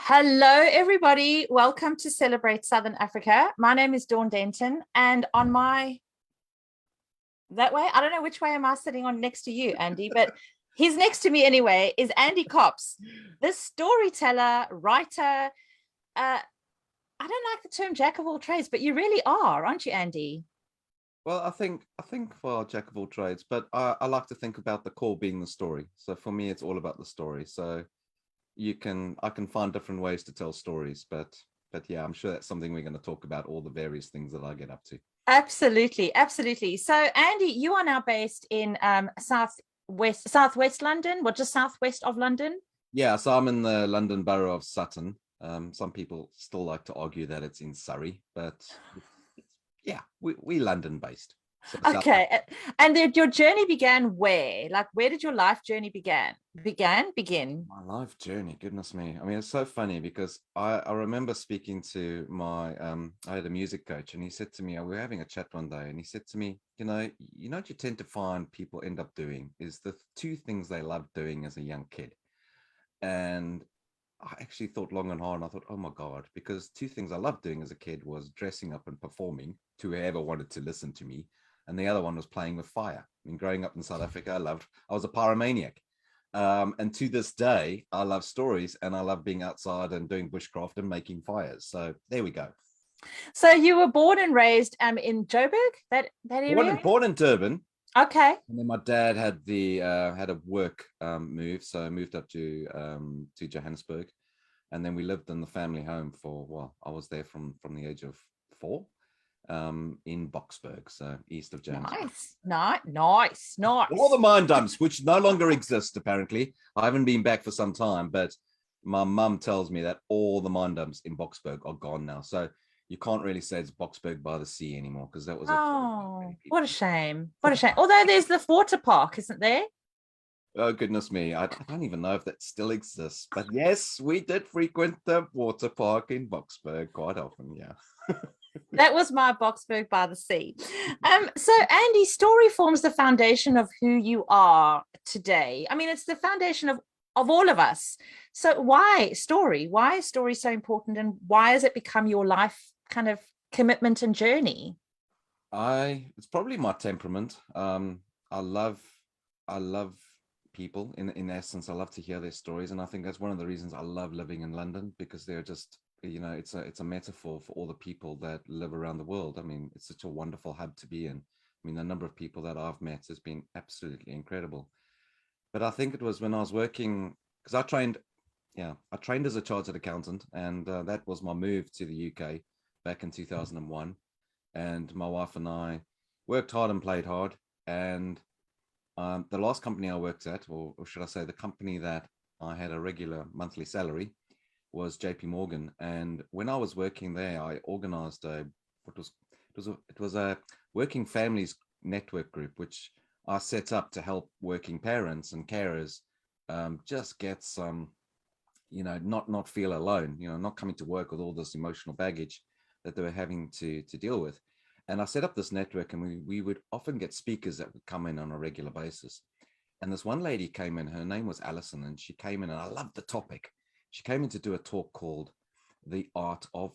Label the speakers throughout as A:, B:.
A: Hello, everybody. Welcome to Celebrate Southern Africa. My name is Dawn Denton, and on my that way, I don't know which way am I sitting on next to you, Andy, but he's next to me anyway, is Andy Cops, the storyteller, writer. I don't like the term jack of all trades, but you really are, aren't you, Andy?
B: Well, I think for jack of all trades, but I like to think about the core being the story. So for me, it's all about the story. So I can find different ways to tell stories, but yeah, I'm sure that's something we're going to talk about, all the various things that I get up to.
A: Absolutely, absolutely. So, Andy, you are now based in southwest London, well, just southwest of London.
B: Yeah, so I'm in the London borough of Sutton. Some people still like to argue that it's in Surrey, but yeah, we London based. So South.
A: Okay. And then your journey began where? Like, where did your life journey begin?
B: My life journey, goodness me. I mean, it's so funny because I remember speaking to my I had a music coach, and he said to me, we were having a chat one day, and he said to me, what you tend to find people end up doing is the two things they loved doing as a young kid. And I actually thought long and hard, and I thought, oh my God, because two things I loved doing as a kid was dressing up and performing to whoever wanted to listen to me. And the other one was playing with fire. I mean, growing up in South Africa, I was a pyromaniac. And to this day, I love stories, and I love being outside and doing bushcraft and making fires. So there we go.
A: So you were born and raised in Joburg, that area?
B: Born in Durban,
A: Okay.
B: and then my dad had a work move, so I moved up to Johannesburg, and then we lived in the family home for, well, I was there from the age of 4, in Boksburg, so east of Johannesburg.
A: Nice.
B: All the mine dumps, which no longer exist, apparently. I haven't been back for some time, but my mum tells me that all the mine dumps in Boksburg are gone now. So you can't really say it's Boksburg by the sea anymore, because that was a
A: Oh, what a shame. What a shame. Although there's the water park, isn't there?
B: Oh, goodness me. I don't even know if that still exists. But yes, we did frequent the water park in Boksburg quite often. Yeah.
A: That was my Boxburg by the sea. So Andy, story forms the foundation of who you are today. I mean, it's the foundation of all of us. So why story? Why is story so important, and why has it become your life kind of commitment and journey?
B: It's probably my temperament. I love I love people in essence. I love to hear their stories. And I think that's one of the reasons I love living in London, because they're just, it's a metaphor for all the people that live around the world. I mean, it's such a wonderful hub to be in. I mean, the number of people that I've met has been absolutely incredible. But I think it was when I was working, because I trained as a chartered accountant, and that was my move to the UK back in 2001. And my wife and I worked hard and played hard. And the last company I worked at, or should I say the company that I had a regular monthly salary, was JP Morgan. And when I was working there, I organized it was a working families network group, which I set up to help working parents and carers just get some, not feel alone, not coming to work with all this emotional baggage that they were having to deal with. And I set up this network, and we would often get speakers that would come in on a regular basis. And this one lady came in, her name was Alison, and she came in, and I loved the topic. She came in to do a talk called The Art of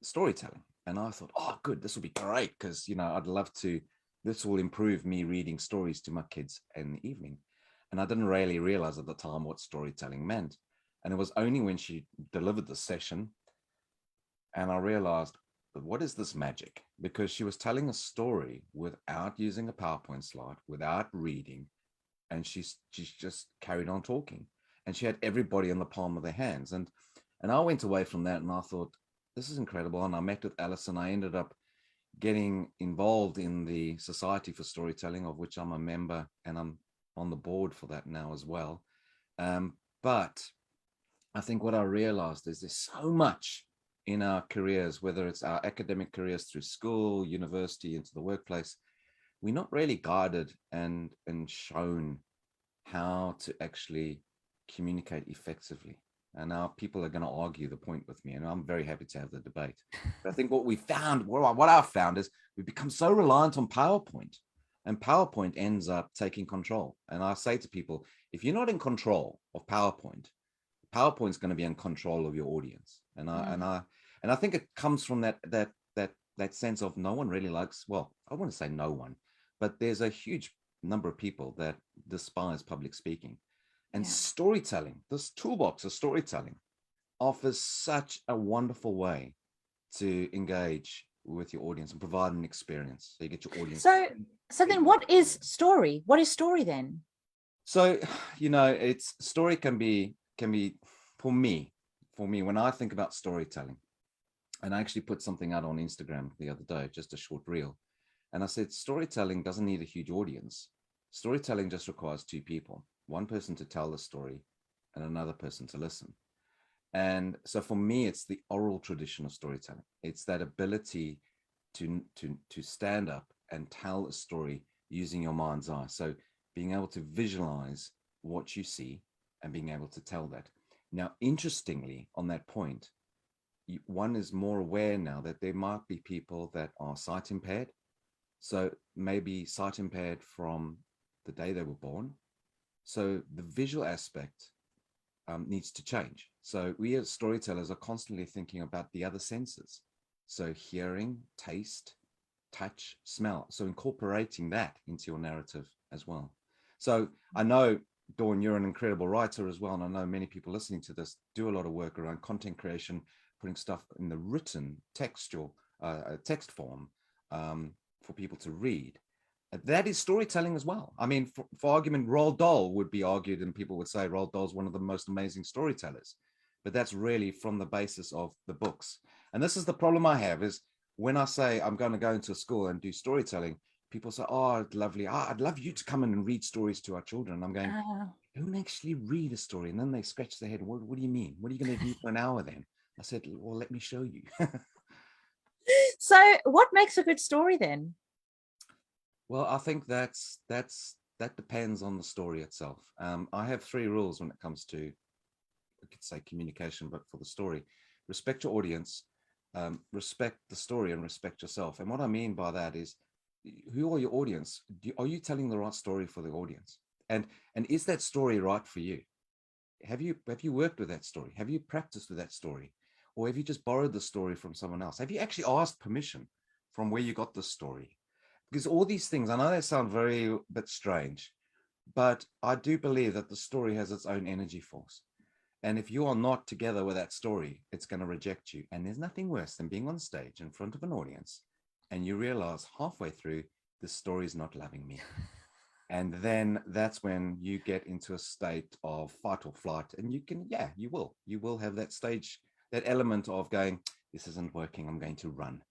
B: Storytelling. And I thought, oh, good, this will be great, because, I'd love to, this will improve me reading stories to my kids in the evening. And I didn't really realize at the time what storytelling meant. And it was only when she delivered the session and I realized, but what is this magic? Because she was telling a story without using a PowerPoint slide, without reading, and she's just carried on talking, and she had everybody in the palm of their hands. And I went away from that, and I thought, this is incredible. And I met with Alison. I ended up getting involved in the Society for Storytelling, of which I'm a member, and I'm on the board for that now as well. But I think what I realized is there's so much in our careers, whether it's our academic careers through school, university, into the workplace, we're not really guided and shown how to actually communicate effectively. And now people are going to argue the point with me, and I'm very happy to have the debate. But I think what I've found is we've become so reliant on PowerPoint, and PowerPoint ends up taking control. And I say to people, if you're not in control of PowerPoint, PowerPoint's going to be in control of your audience. And I think it comes from that sense of no one really likes, well, I want to say no one, but there's a huge number of people that despise public speaking. And storytelling, this toolbox of storytelling, offers such a wonderful way to engage with your audience and provide an experience. So you get your audience.
A: So then what is story? What is story then?
B: So, it's story can be for me, when I think about storytelling, and I actually put something out on Instagram the other day, just a short reel. And I said, storytelling doesn't need a huge audience. Storytelling just requires two people, one person to tell the story and another person to listen. And so for me, it's the oral tradition of storytelling. It's that ability to stand up and tell a story using your mind's eye. So being able to visualize what you see and being able to tell that. Now, interestingly, on that point, one is more aware now that there might be people that are sight impaired. So maybe sight impaired from the day they were born. So the visual aspect needs to change. So we as storytellers are constantly thinking about the other senses. So hearing, taste, touch, smell. So incorporating that into your narrative as well. So I know, Dawn, you're an incredible writer as well. And I know many people listening to this do a lot of work around content creation, putting stuff in the written textual text form for people to read. That is storytelling as well. I mean, for argument, Roald Dahl would be argued, and people would say Roald Dahl is one of the most amazing storytellers. But that's really from the basis of the books. And this is the problem I have, is when I say I'm going to go into a school and do storytelling, people say, oh, lovely. I'd love you to come in and read stories to our children. And I'm going, don't actually read a story. And then they scratch their head. What do you mean? What are you going to do for an hour then? I said, well, let me show you.
A: So what makes a good story then?
B: Well, I think that depends on the story itself. I have 3 rules when it comes to, I could say communication, but for the story: respect your audience, respect the story, and respect yourself. And what I mean by that is, who are your audience? Are you telling the right story for the audience? And is that story right for you? Have you worked with that story? Have you practiced with that story? Or have you just borrowed the story from someone else? Have you actually asked permission from where you got the story? Because all these things, I know they sound very bit strange, but I do believe that the story has its own energy force. And if you are not together with that story, it's going to reject you. And there's nothing worse than being on stage in front of an audience and you realize halfway through, the story is not loving me. And then that's when you get into a state of fight or flight. And you will have that stage, that element of going, this isn't working, I'm going to run.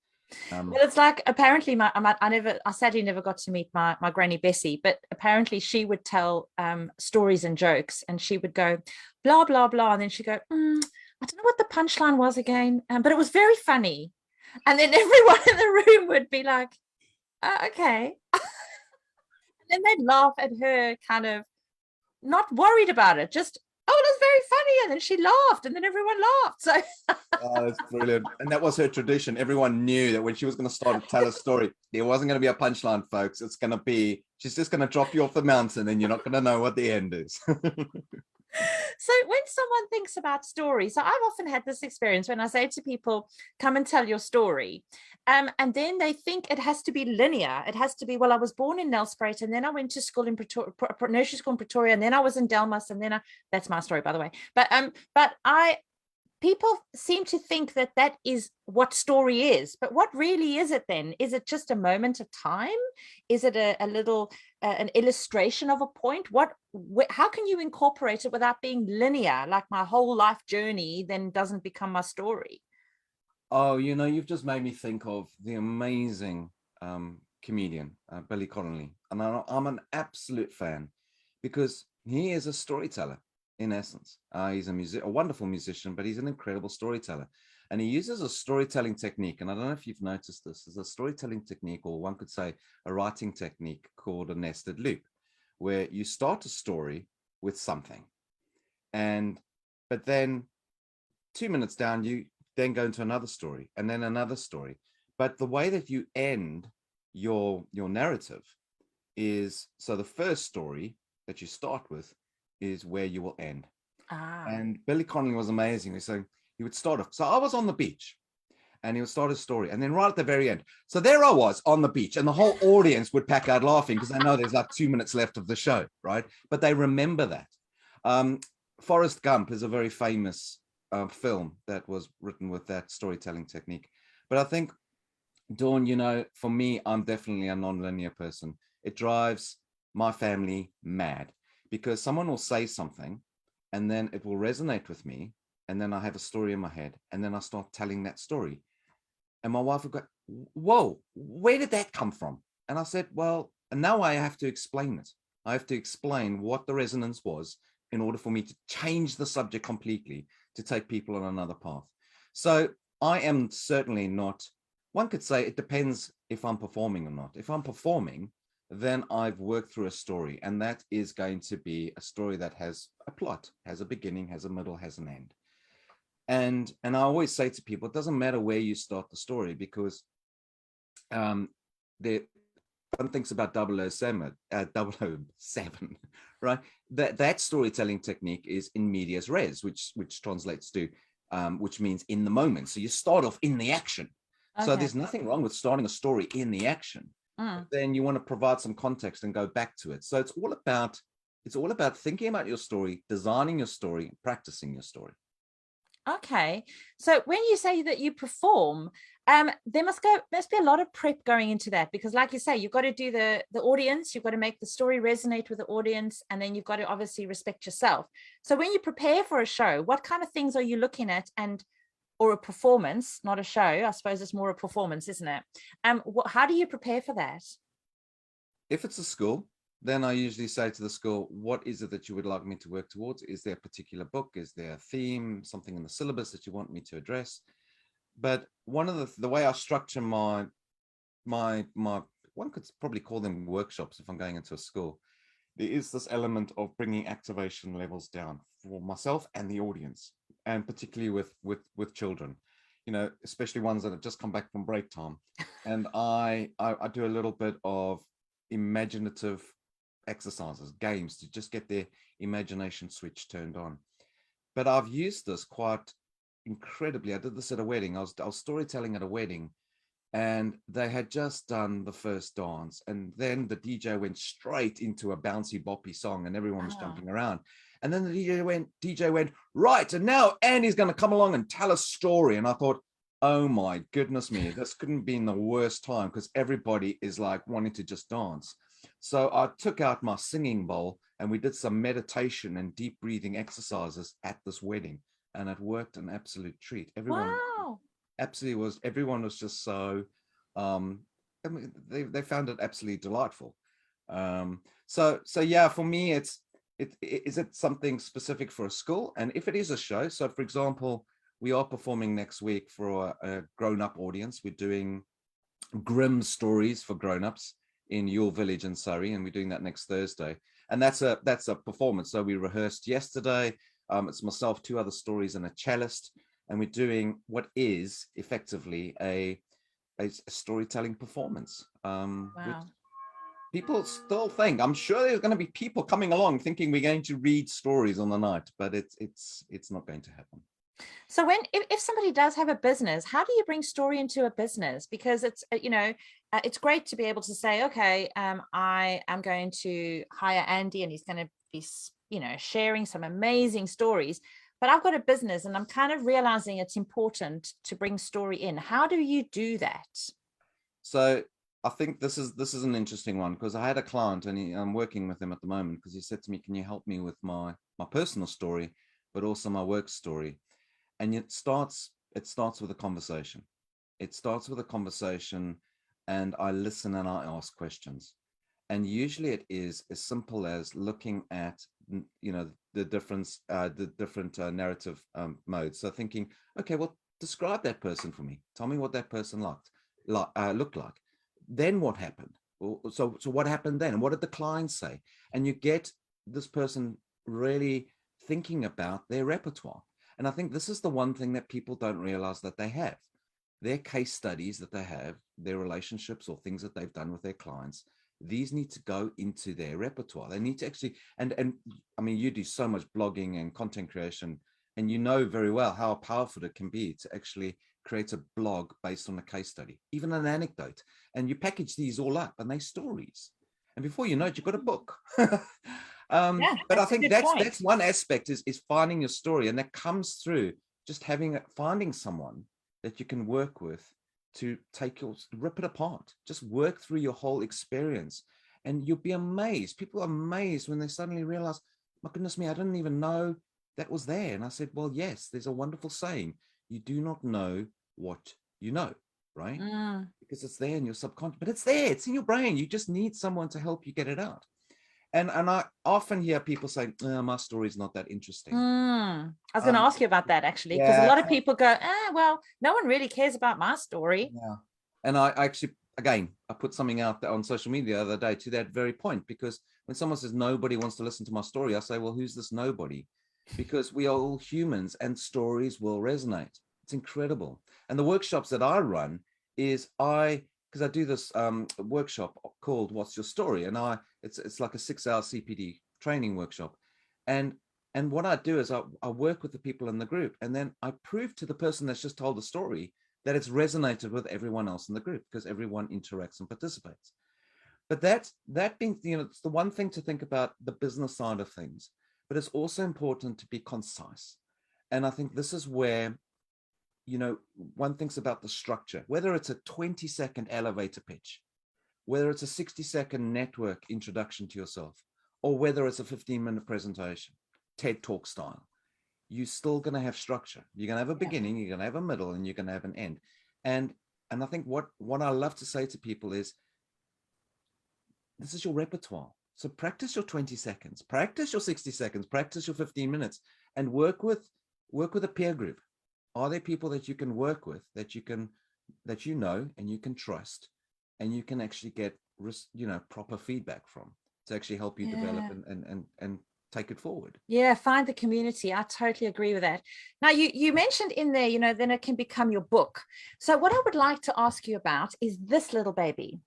A: Well, it's like, apparently I sadly never got to meet my granny Bessie, but apparently she would tell stories and jokes, and she would go blah blah blah, and then she'd go, I don't know what the punchline was again, but it was very funny. And then everyone in the room would be like, okay. And then they'd laugh at her, kind of not worried about it, just, oh, it was very funny. And then she laughed, and then everyone laughed. So
B: oh, that's brilliant. And that was her tradition. Everyone knew that when she was going to start to tell a story, there wasn't going to be a punchline, folks. It's going to be, she's just going to drop you off the mountain and you're not going to know what the end is.
A: So when someone thinks about stories, so I've often had this experience when I say to people, come and tell your story. And then they think it has to be linear. It has to be, well, I was born in Nelspruit, and then I went to school in nursery school in Pretoria, and then I was in Delmas, and then that's my story, by the way. But people seem to think that that is what story is. But what really is it then? Is it just a moment of time? Is it a little an illustration of a point? How can you incorporate it without being linear, like my whole life journey then doesn't become my story?
B: Oh, you've just made me think of the amazing comedian, Billy Connolly. And I'm an absolute fan because he is a storyteller in essence. He's a wonderful musician, but he's an incredible storyteller. And he uses a storytelling technique. And I don't know if you've noticed this, there's a storytelling technique, or one could say a writing technique, called a nested loop, where you start a story with something. But then 2 minutes down, you then go into another story and then another story. But the way that you end your narrative is, so the first story that you start with is where you will end.
A: Ah.
B: And Billy Connolly was amazing. So he would start off. So I was on the beach and he would start his story. And then right at the very end. So there I was on the beach and the whole audience would pack out laughing because they know there's like 2 minutes left of the show, right? But they remember that. Forrest Gump is a very famous film that was written with that storytelling technique. But I think, Dawn, you know, for me, I'm definitely a non-linear person. It drives my family mad because someone will say something and then it will resonate with me. And then I have a story in my head and then I start telling that story. And my wife would go, whoa, where did that come from? And I said, well, and now I have to explain it. I have to explain what the resonance was in order for me to change the subject completely, to take people on another path. So I am certainly not, one could say it depends if I'm performing or not. If I'm performing, then I've worked through a story, and that is going to be a story that has a plot, has a beginning, has a middle, has an end. And I always say to people, it doesn't matter where you start the story, because there one thinks about 007, 007, right? That storytelling technique is in medias res, which translates to, which means in the moment. So you start off in the action. Okay. So there's nothing wrong with starting a story in the action. But then you want to provide some context and go back to it. So it's all about thinking about your story, designing your story, practicing your story.
A: Okay. So when you say that you perform, there must be a lot of prep going into that, because like you say, you've got to do the audience, you've got to make the story resonate with the audience, and then you've got to obviously respect yourself. So when you prepare for a show, what kind of things are you looking at, or a performance, not a show? I suppose it's more a performance, isn't it? How do you prepare for that?
B: If it's a school, then I usually say to the school, what is it that you would like me to work towards? Is there a particular book? Is there a theme, something in the syllabus that you want me to address? But one of the way I structure my one could probably call them workshops if I'm going into a school, there is this element of bringing activation levels down for myself and the audience, and particularly with children, you know, especially ones that have just come back from break time. And I do a little bit of imaginative exercises, games, to just get their imagination switch turned on. But I've used this quite incredibly. I did this at a wedding. I was storytelling at a wedding, and they had just done the first dance, and then the DJ went straight into a bouncy boppy song and everyone was jumping around. And then the DJ went, right, and now Andy's going to come along and tell a story. And I thought, oh my goodness me, this couldn't be in the worst time, because everybody is like wanting to just dance. So I took out my singing bowl and we did some meditation and deep breathing exercises at this wedding, and it worked an absolute treat. Everyone was just so I mean, they found it absolutely delightful. So yeah, for me, is it something specific for a school? And if it is a show, so for example, we are performing next week for a grown-up audience. We're doing grim stories for grown-ups in your village in Surrey, and we're doing that next Thursday. And that's a performance. So we rehearsed yesterday. It's myself, 2 other stories, and a cellist, and we're doing what is effectively a storytelling performance.
A: Wow.
B: People still think, I'm sure there's going to be people coming along thinking we're going to read stories on the night, but it's not going to happen.
A: So if somebody does have a business, how do you bring story into a business? Because it's, it's great to be able to say, okay, I am going to hire Andy and he's going to be, sharing some amazing stories, but I've got a business and I'm kind of realizing it's important to bring story in. How do you do that?
B: So I think this is an interesting one, because I had a client, and I'm working with him at the moment, because he said to me, can you help me with my personal story, but also my work story? And it starts with a conversation. It starts with a conversation, and I listen and I ask questions. And usually it is as simple as looking at, the different narrative modes. So thinking, okay, well, describe that person for me. Tell me what that person looked like. Then what happened? So what happened then? What did the client say? And you get this person really thinking about their repertoire. And I think this is the one thing that people don't realize that they have. Their case studies that they have, their relationships or things that they've done with their clients, these need to go into their repertoire. They need to actually, and I mean, you do so much blogging and content creation, and you know very well how powerful it can be to actually create a blog based on a case study, even an anecdote, and you package these all up and they're stories. And before you know it, you've got a book.
A: Yeah,
B: but I
A: that's a
B: think
A: good
B: that's
A: point.
B: one aspect is finding your story, and that comes through just finding someone that you can work with to rip it apart, just work through your whole experience, and you'll be amazed. People are amazed when they suddenly realize, my goodness me, I didn't even know that was there. And I said, well, yes, there's a wonderful saying, you do not know what you know, right? Because it's there in your subconscious, but it's there, it's in your brain. You just need someone to help you get it out. And I often hear people say, oh, my story's not that interesting.
A: I was going to ask you about that, actually, because a
B: Yeah.
A: lot of people go, well, no one really cares about my story.
B: Yeah. And I actually, again, I put something out there on social media the other day to that very point, because when someone says nobody wants to listen to my story, I say, well, who's this nobody? Because we are all humans and stories will resonate. It's incredible. And the workshops that I run is because I do this workshop called What's Your Story? And it's like a 6-hour CPD training workshop. And what I do is I work with the people in the group, and then I prove to the person that's just told the story that it's resonated with everyone else in the group, because everyone interacts and participates. But that being, it's the one thing to think about the business side of things, but it's also important to be concise. And I think this is where, one thinks about the structure, whether it's a 20-second elevator pitch, whether it's a 60-second network introduction to yourself, or whether it's a 15-minute presentation, TED Talk style, you're still going to have structure. You're going to have a beginning, you're going to have a middle, and you're going to have an end. And I think what I love to say to people is, this is your repertoire. So practice your 20 seconds, practice your 60 seconds, practice your 15 minutes, and work with a peer group. Are there people that you can work with, that you know and you can trust, and you can actually get proper feedback from, to actually help you develop and take it forward?
A: Yeah, find the community. I totally agree with that. Now, you mentioned in there, then it can become your book. So what I would like to ask you about is this little baby.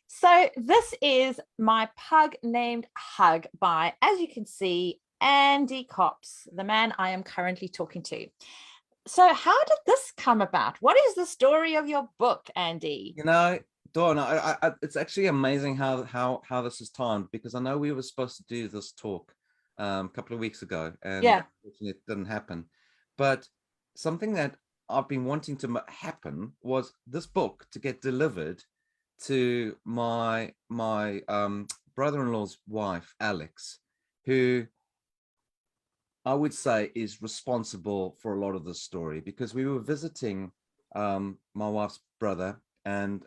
A: So this is my Pug Named Hug by, as you can see, Andy Cops, the man I am currently talking to. So how did this come about? What is the story of your book, Andy?
B: Dawn, it's actually amazing how this is timed, because I know we were supposed to do this talk a couple of weeks ago, and it didn't happen. But something that I've been wanting to happen was this book to get delivered to my brother-in-law's wife, Alex, who I would say is responsible for a lot of the story, because we were visiting my wife's brother and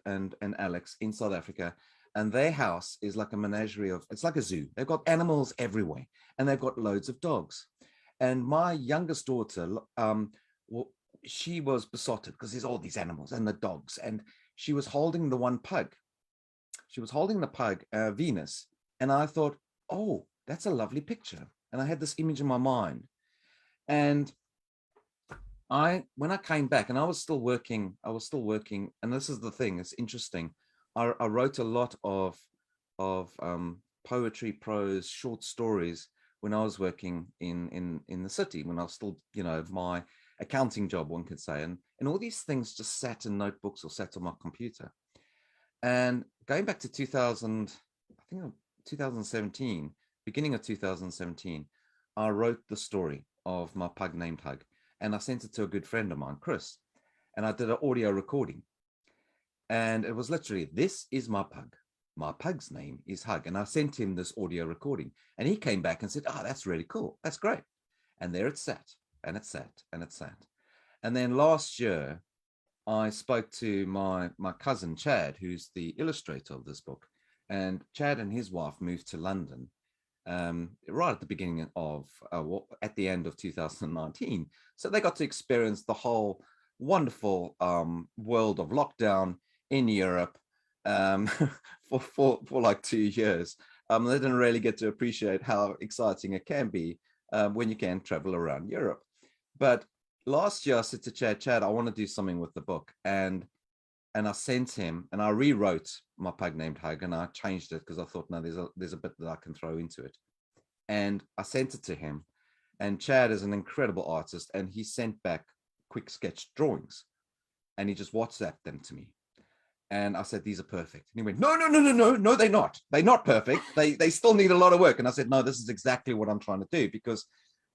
B: Alex in South Africa, and their house is like a menagerie it's like a zoo. They've got animals everywhere, and they've got loads of dogs. And my youngest daughter, she was besotted because there's all these animals and the dogs, and she was holding the one pug. She was holding the pug, Venus, and I thought, oh, that's a lovely picture. And I had this image in my mind. And when I came back, and I was still working, and this is the thing, it's interesting. I wrote a lot of poetry, prose, short stories when I was working in the city, when I was still, my accounting job, one could say. And all these things just sat in notebooks or sat on my computer. And going back to 2017, beginning of 2017, I wrote the story of my Pug Named Hug, and I sent it to a good friend of mine, Chris, and I did an audio recording. And it was literally, this is my pug. My pug's name is Hug. And I sent him this audio recording, and he came back and said, oh, that's really cool. That's great. And there it sat, and it sat, and it sat. And then last year, I spoke to my cousin, Chad, who's the illustrator of this book. And Chad and his wife moved to London right at the beginning of, at the end of 2019. So they got to experience the whole wonderful world of lockdown in Europe for like 2 years. They didn't really get to appreciate how exciting it can be when you can travel around Europe. But last year I said to Chad, I want to do something with the book. And and I sent him, and I rewrote My Pug Named Hug, and I changed it because I thought, no, there's a bit that I can throw into it. And I sent it to him, and Chad is an incredible artist, and he sent back quick sketch drawings, and he just WhatsApped them to me. And I said, these are perfect. And he went, no, they're not. They're not perfect. They still need a lot of work. And I said, no, this is exactly what I'm trying to do, because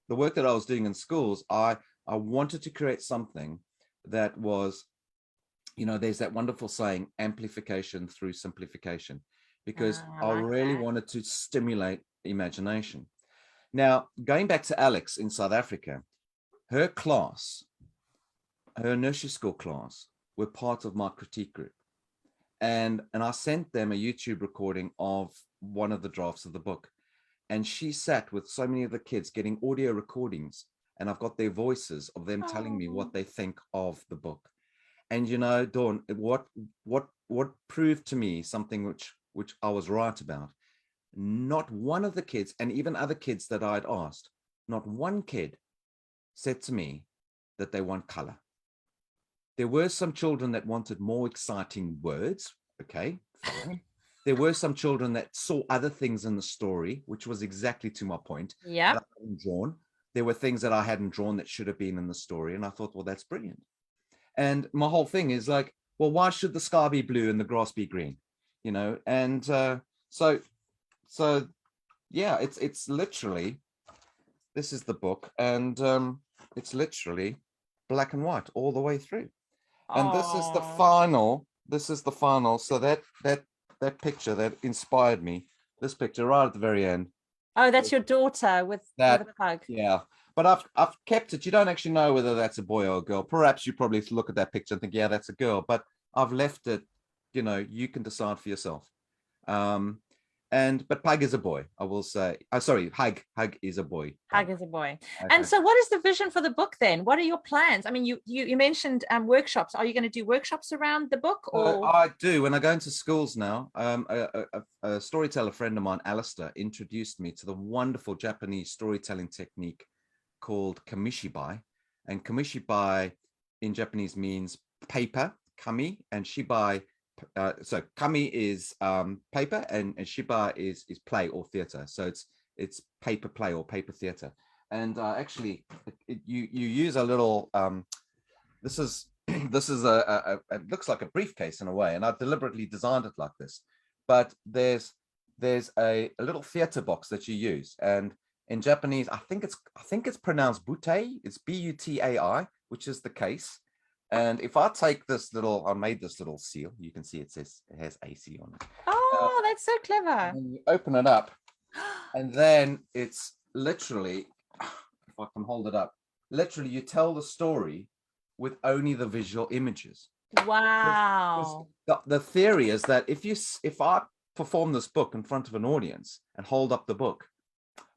B: the work that I was doing in schools, I wanted to create something that was, there's that wonderful saying, amplification through simplification, because I really wanted to stimulate imagination. Now, going back to Alex in South Africa, her class, her nursery school class, were part of my critique group. And I sent them a YouTube recording of one of the drafts of the book. And she sat with so many of the kids getting audio recordings, and I've got their voices of them telling me what they think of the book. And Dawn, what proved to me something which I was right about. Not one of the kids, and even other kids that I'd asked, not one kid said to me that they want color. There were some children that wanted more exciting words. Okay, fine. There were some children that saw other things in the story, which was exactly to my point.
A: Yeah.
B: That I hadn't drawn. There were things that I hadn't drawn that should have been in the story. And I thought, well, that's brilliant. And my whole thing is like, well, why should the sky be blue and the grass be green? And so yeah, it's literally, this is the book, and it's literally black and white all the way through. And this is the final. So that picture that inspired me, this picture right at the very end.
A: Oh, that's your daughter with a pug.
B: Yeah, but I've kept it. You don't actually know whether that's a boy or a girl. Perhaps you probably look at that picture and think, yeah, that's a girl. But I've left it. You can decide for yourself. But Pug is a boy, I will say. Sorry, Hug is a boy.
A: Hug is a boy.
B: Okay.
A: And so what is the vision for the book then? What are your plans? I mean, you mentioned workshops. Are you going to do workshops around the book? Or
B: I do. When I go into schools now, a storyteller friend of mine, Alistair, introduced me to the wonderful Japanese storytelling technique called kamishibai. And kamishibai in Japanese means paper, kami, and shibai. So kami is paper, and shiba is play or theater. So it's paper play or paper theater. And actually, you use a little. This is it looks like a briefcase in a way, and I deliberately designed it like this. But there's a little theater box that you use, and in Japanese, I think it's pronounced butai. It's butai, which is the case. And if I take this I made this little seal. You can see it has AC on it.
A: Oh, that's so clever.
B: And you open it up, and then it's literally, if I can hold it up, literally you tell the story with only the visual images.
A: Wow.
B: The theory is that if I perform this book in front of an audience and hold up the book,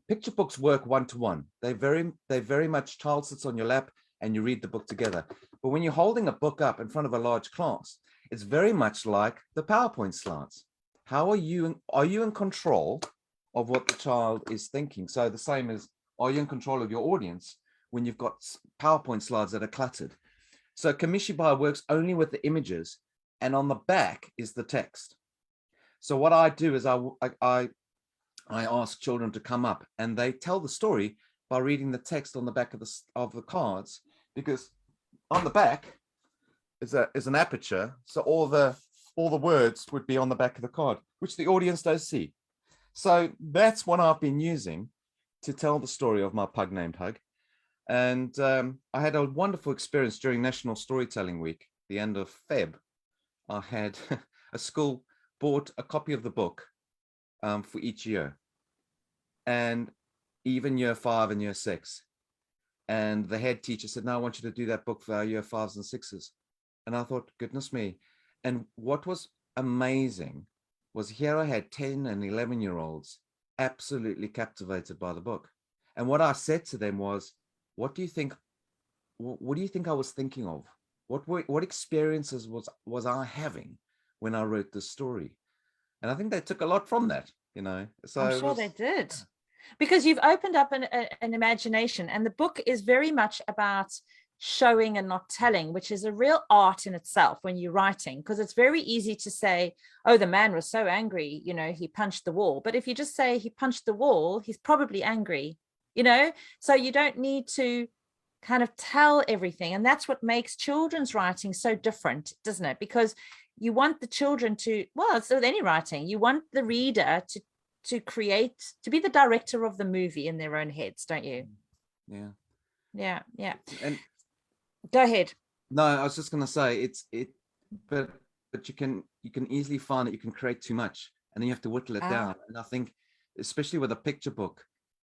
B: picture books work one-to-one. They very much, child sits on your lap and you read the book together. But when you're holding a book up in front of a large class, it's very much like the PowerPoint slides. How are you in control of what the child is thinking? So the same as, are you in control of your audience when you've got PowerPoint slides that are cluttered? So kamishibai works only with the images, and on the back is the text. So what I do is I ask children to come up, and they tell the story by reading the text on the back of the cards, because on the back is an aperture, so all the words would be on the back of the card, which the audience does see. So that's what I've been using to tell the story of My Pug Named Hug. And I had a wonderful experience during National Storytelling Week, the end of Feb. I had a school bought a copy of the book for each year, and even year 5 and year 6. And the head teacher said, no, I want you to do that book for our year 5s and 6s. And I thought, goodness me. And what was amazing was here I had 10 and 11-year-olds absolutely captivated by the book. And what I said to them was, what do you think I was thinking of? What experiences was I having when I wrote this story? And I think they took a lot from that, So
A: I'm sure they did. Because you've opened up an imagination, and the book is very much about showing and not telling, which is a real art in itself when you're writing, because it's very easy to say, oh, the man was so angry, you know, he punched the wall. But if you just say he punched the wall, he's probably angry, you know, so you don't need to kind of tell everything. And that's what makes children's writing so different, doesn't it? Because you want the children to, well, it's with any writing, you want the reader to create, to be the director of the movie in their own heads, don't you?
B: Yeah. And
A: Go ahead.
B: no, I was just going to say but you can easily find that you can create too much, and then you have to whittle it down. And I think, especially with a picture book,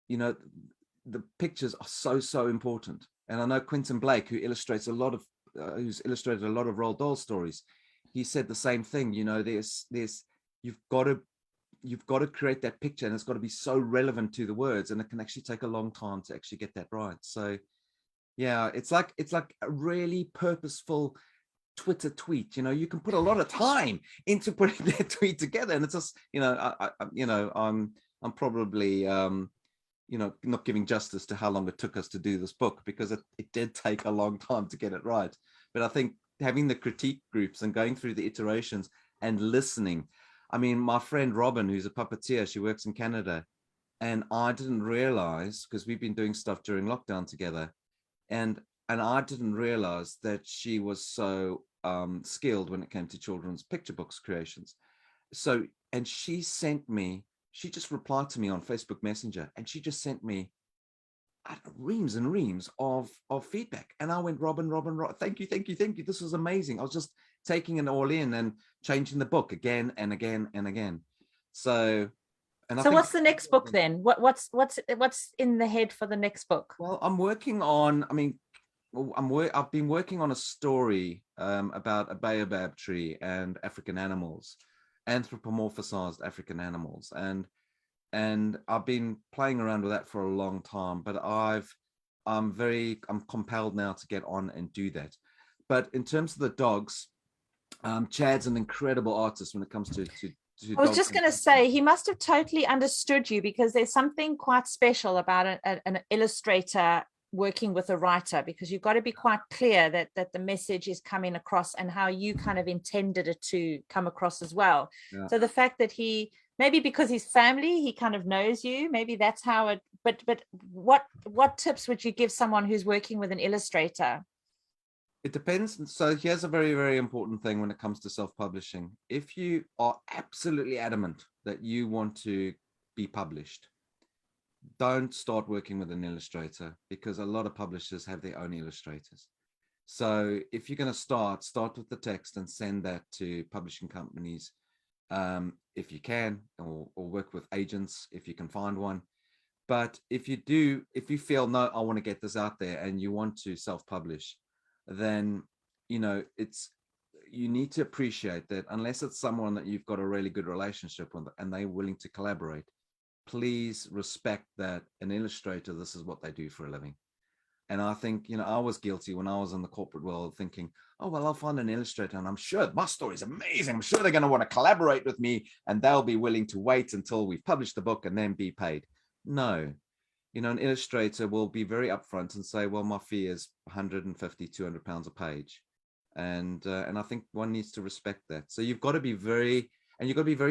B: you know, the pictures are so important. And I know Quentin Blake, who illustrates a lot of, who's illustrated a lot of Roald Dahl stories, he said the same thing. You know, you've got to create that picture, and it's got to be so relevant to the words, and it can actually take a long time to actually get that right. So yeah, it's like a really purposeful Twitter tweet. You know, you can put a lot of time into putting that tweet together, and it's just, you know, I'm probably you know, not giving justice to how long it took us to do this book, because it did take a long time to get it right. But I think having the critique groups and going through the iterations and listening. I mean, my friend Robin, who's a puppeteer, she works in Canada, and I didn't realize, because we've been doing stuff during lockdown together, and I didn't realize that she was so skilled when it came to children's picture books creations. So, and she just replied to me on Facebook Messenger, and she just sent me reams and reams of feedback. And I went, Robin, thank you. This was amazing. I was just taking it all in and changing the book again and again and again. So, and
A: so what's the next book then? What's in the head for the next book?
B: Well, I'm working on, I mean, I've been working on a story about a baobab tree and African animals, anthropomorphized African animals, and I've been playing around with that for a long time, but I'm compelled now to get on and do that. But in terms of the dogs, Chad's an incredible artist when it comes to
A: I was just going to say, he must have totally understood you, because there's something quite special about an illustrator working with a writer, because you've got to be quite clear that the message is coming across and how you kind of intended it to come across as well. Yeah. So the fact that maybe because he's family, he kind of knows you, maybe that's how it, but what tips would you give someone who's working with an illustrator?
B: It depends. So here's a very, very important thing when it comes to self-publishing. If you are absolutely adamant that you want to be published, don't start working with an illustrator, because a lot of publishers have their own illustrators. So if you're going to start with the text and send that to publishing companies, if you can, or work with agents if you can find one. But if you feel, no, I want to get this out there, and you want to self-publish, then, you know, you need to appreciate that unless it's someone that you've got a really good relationship with and they're willing to collaborate, please respect that an illustrator, this is what they do for a living. And I think, you know, I was guilty when I was in the corporate world thinking, oh, well, I'll find an illustrator and I'm sure my story is amazing. I'm sure they're going to want to collaborate with me and they'll be willing to wait until we've published the book and then be paid. No, you know, an illustrator will be very upfront and say, well, my fee is 150, 200 pounds a page. And I think one needs to respect that. So you've got to be very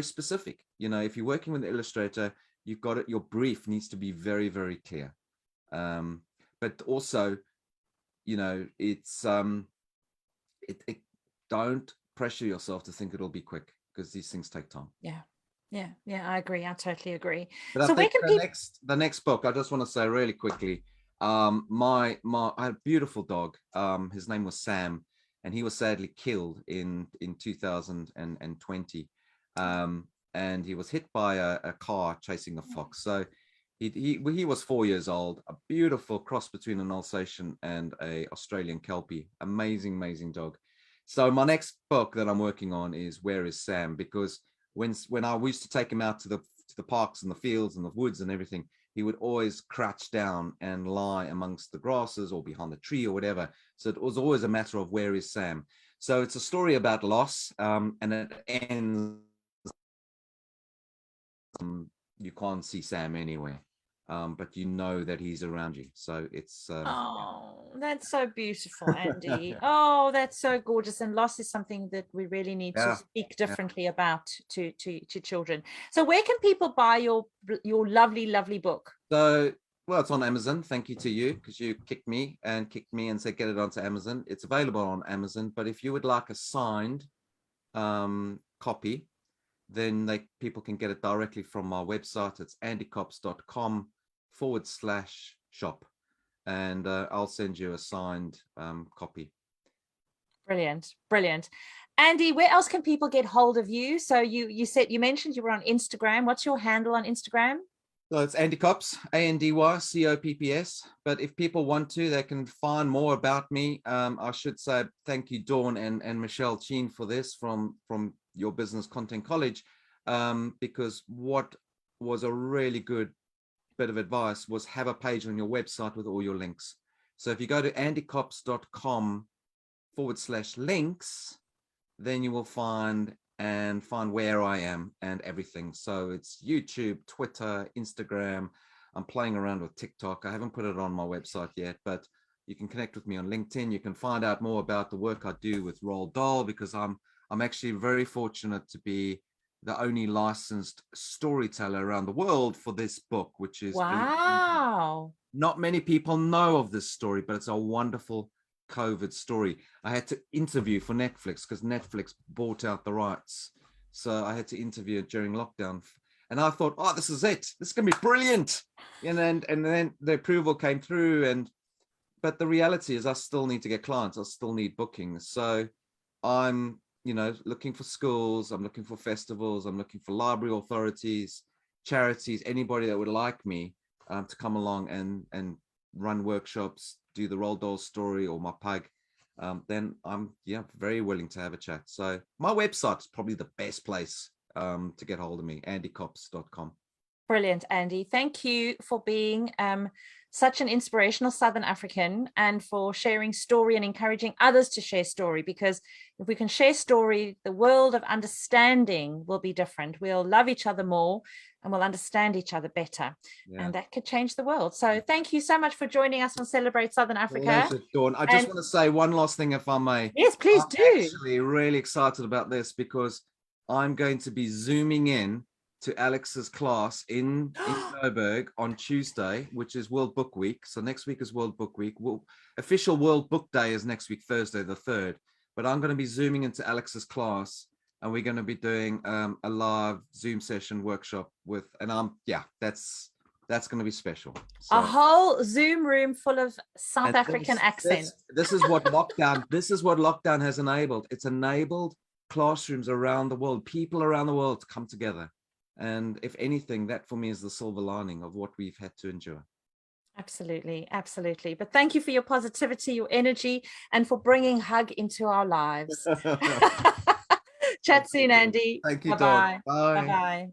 B: specific. You know, if you're working with an illustrator, you've got it, your brief needs to be very, very clear. But also, you know, it's don't pressure yourself to think it'll be quick, because these things take time.
A: Yeah, I agree. I totally agree.
B: But so I think the next book, I just want to say really quickly, I had a beautiful dog. His name was Sam, and he was sadly killed in 2020. And he was hit by a car chasing a fox. So he was 4 years old, a beautiful cross between an Alsatian and a Australian Kelpie. Amazing dog. So my next book that I'm working on is Where is Sam? Because when I used to take him out to the parks and the fields and the woods and everything, he would always crouch down and lie amongst the grasses or behind a tree or whatever. So it was always a matter of where is Sam? So it's a story about loss, and it ends, you can't see Sam anywhere. but you know that he's around you. So it's
A: Oh, that's so beautiful, Andy. Oh, that's so gorgeous. And loss is something that we really need to
B: yeah,
A: speak differently about to children. So where can people buy your lovely, lovely book?
B: So, well, it's on Amazon. Thank you to you, because you kicked me and said get it onto Amazon. It's available on Amazon. But if you would like a signed copy, then people can get it directly from my website. It's andycops.com/shop, and I'll send you a signed copy.
A: Brilliant, brilliant. Andy, where else can people get hold of you? So you mentioned you were on Instagram. What's your handle on Instagram?
B: So it's Andy Cops, ANDYCOPPS. But if people want to, they can find more about me. I should say thank you, Dawn and Michelle Cheen, for this from your Business Content College, because what was a really good bit of advice was have a page on your website with all your links. So if you go to andycops.com/links, then you will find where I am and everything. So it's YouTube, Twitter, Instagram. I'm playing around with TikTok. I haven't put it on my website yet, but you can connect with me on LinkedIn. You can find out more about the work I do with Roald Dahl, because I'm actually very fortunate to be the only licensed storyteller around the world for this book, which is
A: wow.
B: Not many people know of this story, but it's a wonderful COVID story. I had to interview for Netflix because Netflix bought out the rights. So I had to interview it during lockdown. And I thought, oh, this is it. This is going to be brilliant. And then the approval came through. But the reality is I still need to get clients. I still need bookings. So I'm, looking for schools. I'm looking for festivals. I'm looking for library authorities, charities, anybody that would like me to come along and run workshops, do the Roald Dahl story or my pug, then I'm very willing to have a chat. So my website is probably the best place to get hold of me, andycops.com.
A: Brilliant, Andy. Thank you for being such an inspirational Southern African and for sharing story and encouraging others to share story, because if we can share story, the world of understanding will be different. We'll love each other more and we'll understand each other better. Yeah. And that could change the world. So thank you so much for joining us on Celebrate Southern Africa.
B: Pleasure, Dawn. I just want to say one last thing, if I may.
A: Yes, please do.
B: I'm actually really excited about this because I'm going to be zooming in to Alex's class in Joburg on Tuesday, which is World Book Week. So next week is World Book Week. Official World Book Day is next week, Thursday, the 3rd. But I'm going to be zooming into Alex's class, and we're going to be doing a live Zoom session workshop with, and that's going to be special.
A: So, a whole Zoom room full of South African accents.
B: This is what lockdown has enabled. It's enabled classrooms around the world, people around the world to come together. And if anything, that for me is the silver lining of what we've had to endure.
A: Absolutely, absolutely. But thank you for your positivity, your energy, and for bringing Hug into our lives. Chat soon, Andy.
B: Thank you,
A: Bye-bye.
B: Dawn. Bye.
A: Bye-bye.